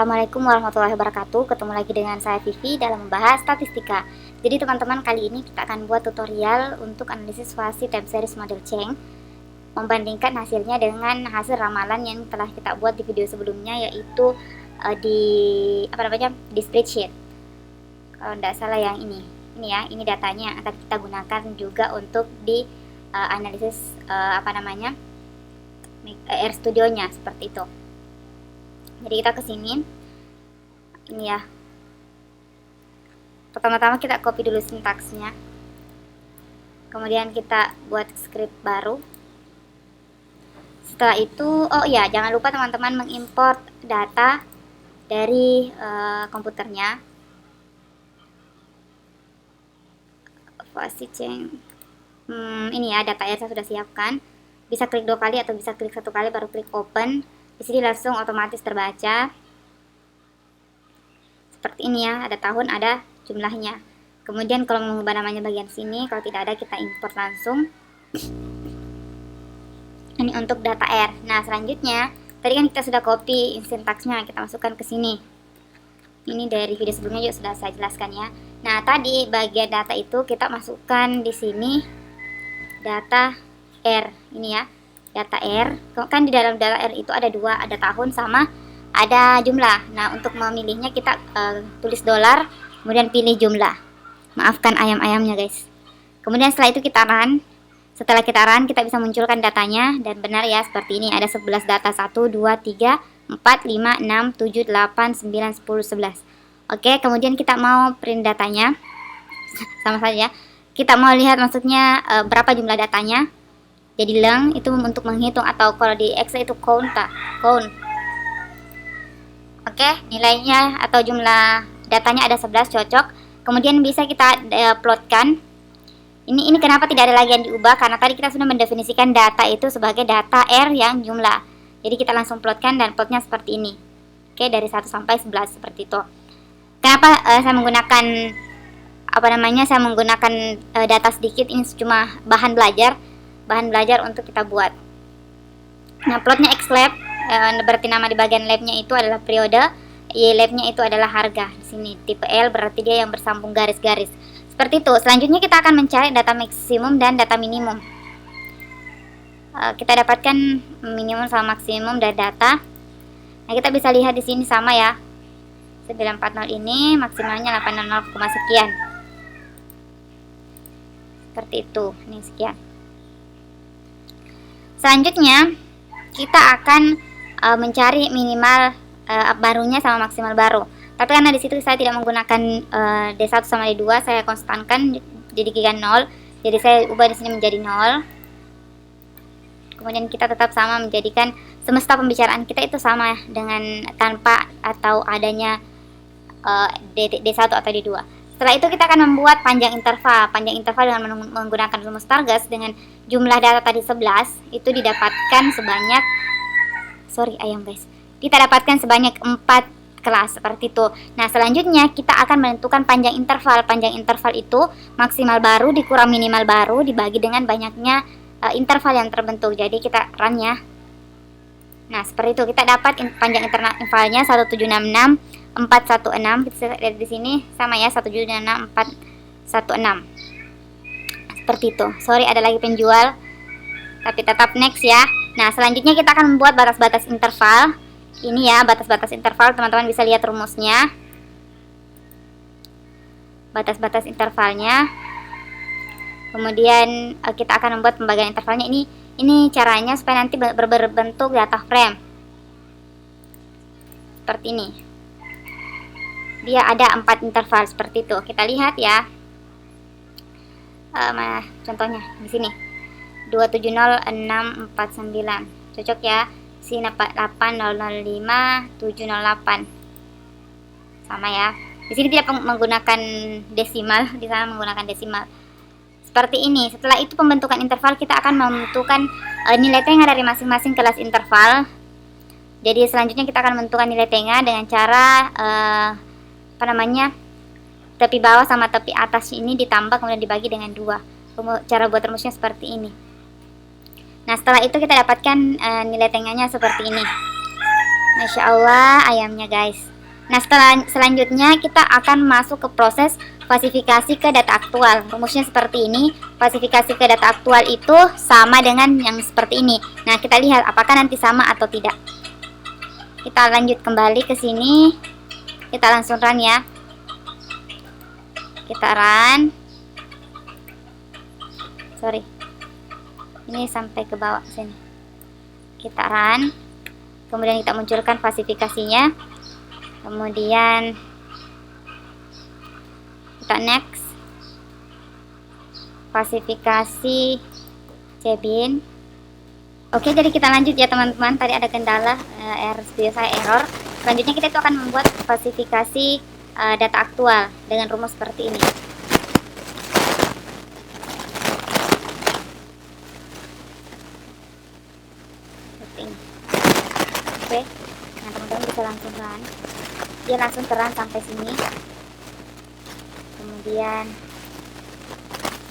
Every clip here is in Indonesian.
Assalamualaikum warahmatullahi wabarakatuh. Ketemu lagi dengan saya Vivi dalam membahas statistika. Jadi teman-teman, kali ini kita akan buat tutorial untuk analisis situasi time series model Cheng, membandingkan hasilnya dengan hasil ramalan yang telah kita buat di video sebelumnya, yaitu di spreadsheet. Kalau tidak salah yang ini ya, ini datanya yang akan kita gunakan juga untuk di analisis RStudionya seperti itu. Jadi kita ke sini, ini ya. Pertama-tama kita copy dulu sintaksnya, kemudian kita buat script baru. Setelah itu, oh iya, jangan lupa teman-teman mengimport data dari komputernya. Ini ya, data R saya sudah siapkan. Bisa klik 2 kali atau bisa klik 1 kali baru klik open. Di sini langsung otomatis terbaca. Seperti ini ya, ada tahun, ada jumlahnya. Kemudian kalau mengubah namanya bagian sini, kalau tidak ada kita import langsung. Ini untuk data R. Nah, selanjutnya, tadi kan kita sudah copy sintaksnya, kita masukkan ke sini. Ini dari video sebelumnya juga sudah saya jelaskan ya. Nah, tadi bagian data itu kita masukkan di sini data R, ini ya. Data R, kan di dalam data R itu ada 2, ada tahun sama ada jumlah. Nah, untuk memilihnya kita tulis $, kemudian pilih jumlah. Maafkan ayam-ayamnya guys. Kemudian setelah itu kita run. Setelah kita run, kita bisa munculkan datanya, dan benar ya, seperti ini. Ada 11 data, 1, 2, 3, 4, 5, 6, 7, 8, 9, 10, 11. Oke, kemudian kita mau print datanya. Sama saja. Kita mau lihat maksudnya berapa jumlah datanya. Jadi leng itu untuk menghitung, atau kalau di Excel itu count. Oke, nilainya atau jumlah datanya ada 11, cocok. Kemudian bisa kita plotkan. Ini kenapa tidak ada lagi yang diubah? Karena tadi kita sudah mendefinisikan data itu sebagai data R yang jumlah. Jadi kita langsung plotkan, dan plotnya seperti ini. Oke, dari 1 sampai 11 seperti itu. Kenapa saya menggunakan saya menggunakan data sedikit? Ini cuma bahan belajar untuk kita buat. Nah, plotnya X-lab, berarti nama di bagian labnya itu adalah periode, Y-labnya itu adalah harga. Di sini tipe L berarti dia yang bersambung garis-garis. Seperti itu. Selanjutnya kita akan mencari data maksimum dan data minimum. Kita dapatkan minimum sama maksimum dari data. Nah, kita bisa lihat di sini sama ya. 940 ini maksimalnya 800, sekian. Seperti itu. Ini sekian. Selanjutnya kita akan mencari minimal barunya sama maksimal baru. Tapi karena di situ saya tidak menggunakan D1 sama D2, saya konstankan jadikan 0. Jadi saya ubah di sini menjadi 0. Kemudian kita tetap sama, menjadikan semesta pembicaraan kita itu sama dengan tanpa atau adanya D1 atau D2. Setelah itu kita akan membuat panjang interval. Panjang interval dengan menggunakan rumus Targas dengan jumlah data tadi 11, itu didapatkan sebanyak kita dapatkan sebanyak 4 kelas seperti itu. Nah, selanjutnya kita akan menentukan panjang interval. Panjang interval itu maksimal baru dikurang minimal baru dibagi dengan banyaknya interval yang terbentuk. Jadi kita run ya. Nah, seperti itu kita dapat panjang intervalnya 1766 416. Kita lihat di sini sama ya, 1766 416. Seperti itu. Sorry, ada lagi penjual, tapi tetap next ya. Nah, selanjutnya kita akan membuat batas-batas interval. Ini ya, batas-batas interval, teman-teman bisa lihat rumusnya. Batas-batas intervalnya. Kemudian kita akan membuat pembagian intervalnya. Ini caranya supaya nanti berbentuk data frame. Seperti ini. Dia ada 4 interval seperti itu. Kita lihat ya. Mana contohnya? Di sini. 27069. Cocok ya. Sini 88005 708. Sama ya. Di sini tidak menggunakan desimal, di sana menggunakan desimal. Seperti ini. Setelah itu pembentukan interval, kita akan menentukan nilai tengah dari masing-masing kelas interval. Jadi selanjutnya kita akan menentukan nilai tengah dengan cara tepi bawah sama tepi atas ini ditambah kemudian dibagi dengan 2. Cara buat rumusnya seperti ini. Nah, setelah itu kita dapatkan nilai tengahnya seperti ini. Masya Allah ayamnya guys. Nah, selanjutnya kita akan masuk ke proses falsifikasi ke data aktual. Rumusnya seperti ini. Falsifikasi ke data aktual itu sama dengan yang seperti ini. Nah, kita lihat apakah nanti sama atau tidak. Kita lanjut kembali ke sini. Kita langsung run ya. Kita run. Sorry. Ini sampai ke bawah sini. Kita run. Kemudian kita munculkan falsifikasinya. Kemudian kita next, falsifikasi Cebin. Oke, jadi kita lanjut ya teman-teman. Tadi ada kendala studio saya error. Selanjutnya kita itu akan membuat falsifikasi data aktual dengan rumus seperti ini. Seperti ini. Oke, nah teman-teman bisa langsung run. Dia langsung terang sampai sini. Kemudian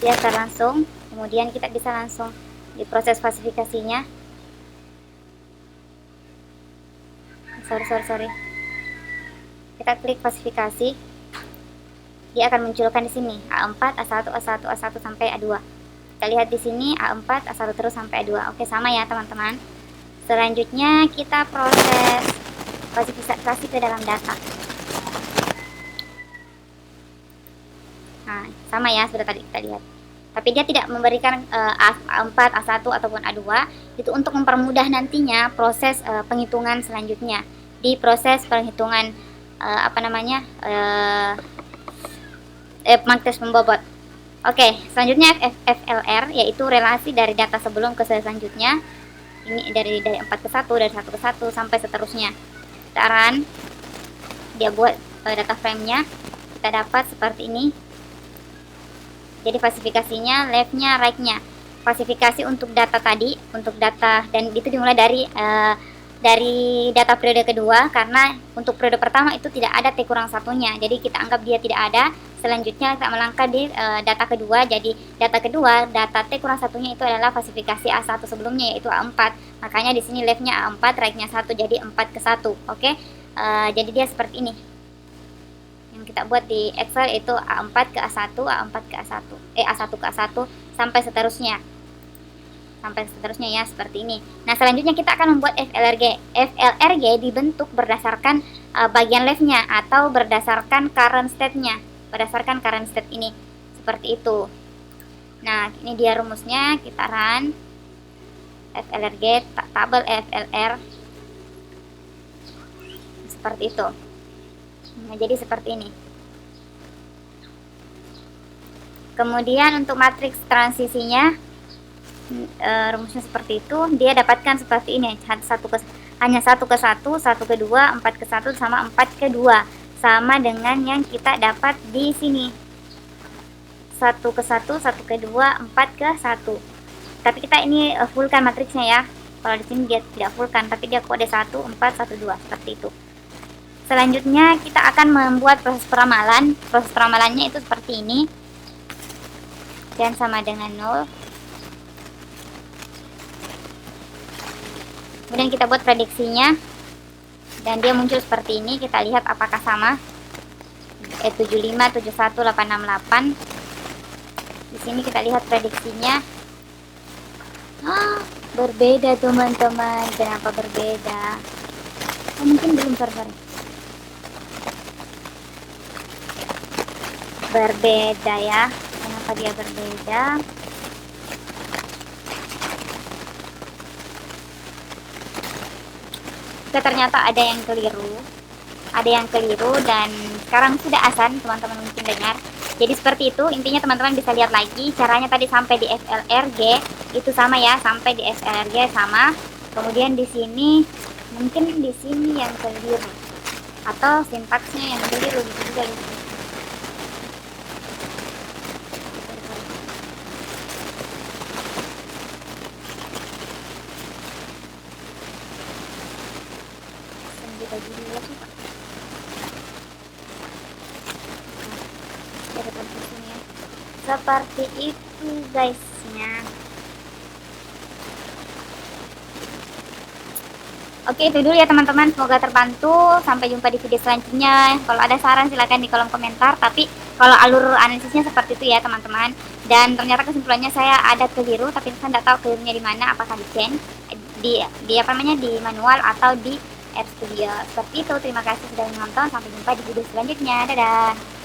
dia terlangsung. Kemudian kita bisa langsung diproses falsifikasinya. Sorry. Kita klik falsifikasi. Dia akan munculkan di sini A4, A1, A1, A1 sampai A2. Kita lihat di sini A4, A1 terus sampai A2. Oke, sama ya teman-teman. Selanjutnya kita proses falsifikasi ke dalam data. Nah, sama ya, sudah tadi kita lihat. Tapi dia tidak memberikan A4, A1 ataupun A2. Itu untuk mempermudah nantinya proses penghitungan selanjutnya. Di proses penghitungan Magtest membobot. Oke, selanjutnya FLR, yaitu relasi dari data sebelum ke selanjutnya. Ini dari 4 ke 1, dari 1 ke 1 sampai seterusnya. Kita run. Dia buat data frame-nya. Kita dapat seperti ini. Jadi falsifikasinya left-nya, right-nya. Falsifikasi untuk data tadi, untuk data, dan itu dimulai dari data periode kedua, karena untuk periode pertama itu tidak ada T-1-nya. Jadi kita anggap dia tidak ada. Selanjutnya kita melangkah di data kedua. Jadi data kedua, data T-1-nya itu adalah falsifikasi A1 sebelumnya, yaitu A4. Makanya di sini left-nya A4, right-nya 1, jadi 4 ke 1. Oke. Jadi dia seperti ini. Yang kita buat di Excel itu A4 ke A1, A4 ke A1, A1 ke A1 sampai seterusnya. Sampai seterusnya ya, seperti ini. Nah, selanjutnya kita akan membuat FLRG. FLRG dibentuk berdasarkan bagian left-nya atau berdasarkan current state-nya. Berdasarkan current state ini. Seperti itu. Nah, ini dia rumusnya. Kita run FLRG, tabel FLR. Seperti itu. Nah, jadi seperti ini. Kemudian untuk matriks transisinya, rumusnya seperti itu. Dia dapatkan seperti ini, hanya 1 ke 1, 1 ke 2, 4 ke 1 sama 4 ke 2, sama dengan yang kita dapat di sini, 1 ke 1, 1 ke 2, 4 ke 1. Tapi kita ini fullkan matriksnya ya. Kalau di sini dia tidak fullkan, tapi dia kode 1, 4, 1, 2 seperti itu. Selanjutnya kita akan membuat proses peramalan. Proses peramalannya itu seperti ini, dan sama dengan 0. Kemudian kita buat prediksinya, dan dia muncul seperti ini. Kita lihat apakah sama. 75, 71, 868. Di sini kita lihat prediksinya. Berbeda teman-teman. Kenapa berbeda? Mungkin belum sorry. Berbeda ya. Kenapa dia berbeda? Ternyata ada yang keliru, dan sekarang sudah asan, teman-teman mungkin dengar. Jadi seperti itu intinya, teman-teman bisa lihat lagi caranya tadi sampai di FLRG itu sama ya, sampai di FLRG sama. Kemudian di sini mungkin di sini yang keliru atau sintaksnya yang keliru gitu juga gitu. Seperti itu guysnya. Oke, itu dulu ya teman-teman, semoga terbantu. Sampai jumpa di video selanjutnya. Kalau ada saran silahkan di kolom komentar. Tapi kalau alur analisisnya seperti itu ya teman-teman. Dan ternyata kesimpulannya saya ada keliru, tapi saya tidak tahu kelirunya di mana, apakah di change, di apa namanya, di manual atau di RStudio. Seperti itu. Terima kasih sudah menonton. Sampai jumpa di video selanjutnya. Dadah.